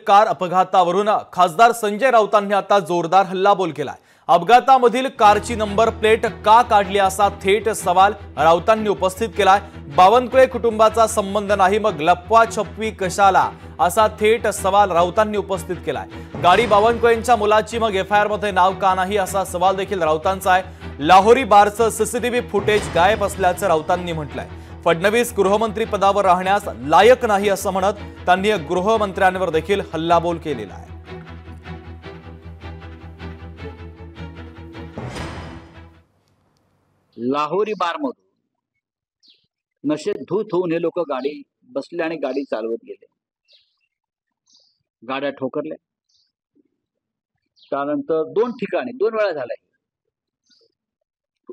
Car अपघातावरून खासदार संजय राऊतांनी आता जोरदार हल्लाबोल केलाय। अपघातामधील कारची नंबर प्लेट का काढली असा थेट सवाल राऊतांनी उपस्थित केलाय। बावनकुळे कुटुंबाचा संबंध नाही मग लपवा छपवी कशाला असा थेट सवाल राऊतांनी उपस्थित केलाय। गाडी बावनकुळेंच्या मुलाची मग एफआयआर मध्ये नाव का नाही असा सवाल देखील राऊतांचा आहे। लाहोरी बारचं सीसीटीव्ही फुटेज गायब असल्याचं राऊतांनी म्हटलंय। फडणवीस गृहमंत्री पदावर राहण्यास लायक नाही असं म्हणत त्यांनी गृहमंत्र्यांवर देखील हल्लाबोल केलेला आहे। लाहोरी बार मधून नशेत धूत होऊन हे लोक गाडी बसले आणि गाडी चालवत गेले। गाड्या ठोकरल्या। त्यानंतर दोन ठिकाणी दोन वेळा झालाय।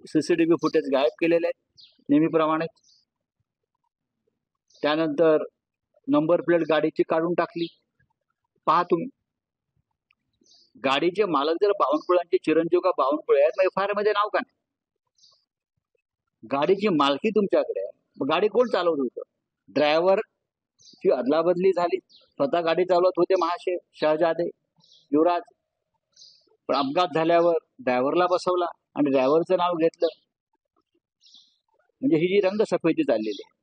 सीसीटीव्ही फुटेज गायब केलेले आहेत नेहमीप्रमाणे। त्यानंतर नंबर प्लेट गाडीची काढून टाकली। पहा तुम्ही, गाडीचे मालक जर बावनकुळेंचे चिरंजीव का बावनकुळे आहेत मग एफआयआर मध्ये नाव का नाही? गाडीची मालकी तुमच्याकडे आहे, गाडी कोण चालवत होतं? ड्रायव्हर ची अदलाबदली झाली, स्वतः गाडी चालवत होते महाशय शहजादे युवराज, पण अपघात झाल्यावर ड्रायव्हरला बसवला आणि ड्रायव्हरचं नाव घेतलं। म्हणजे ही जी रंगसफेदी चाललेली आहे।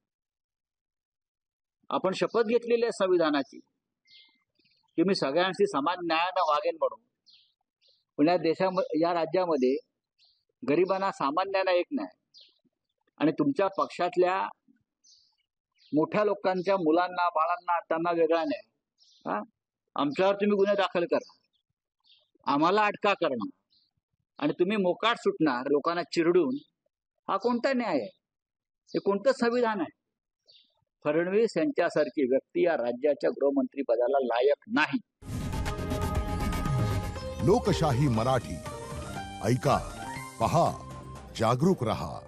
आपण शपथ घेतलेली आहे संविधानाची की मी सगळ्यांशी समान न्यायानं वागेन म्हणून, पण या राज्यामध्ये गरिबांना सामान्यांना एक न्याय आणि तुमच्या पक्षातल्या मोठ्या लोकांच्या मुलांना बाळांना त्यांना वेगळा न्याय। आमच्यावर तुम्ही गुन्हे दाखल करा, आम्हाला अटका करणार आणि तुम्ही मोकाट सुटणार लोकांना चिरडून, हा कोणता न्याय आहे? हे कोणतं संविधान आहे? फडणवीस यांच्यासारखी व्यक्ती या राज्याच्या गृहमंत्री पदाला लायक नाही। लोकशाही मराठी ऐका, पहा, जागरूक रहा।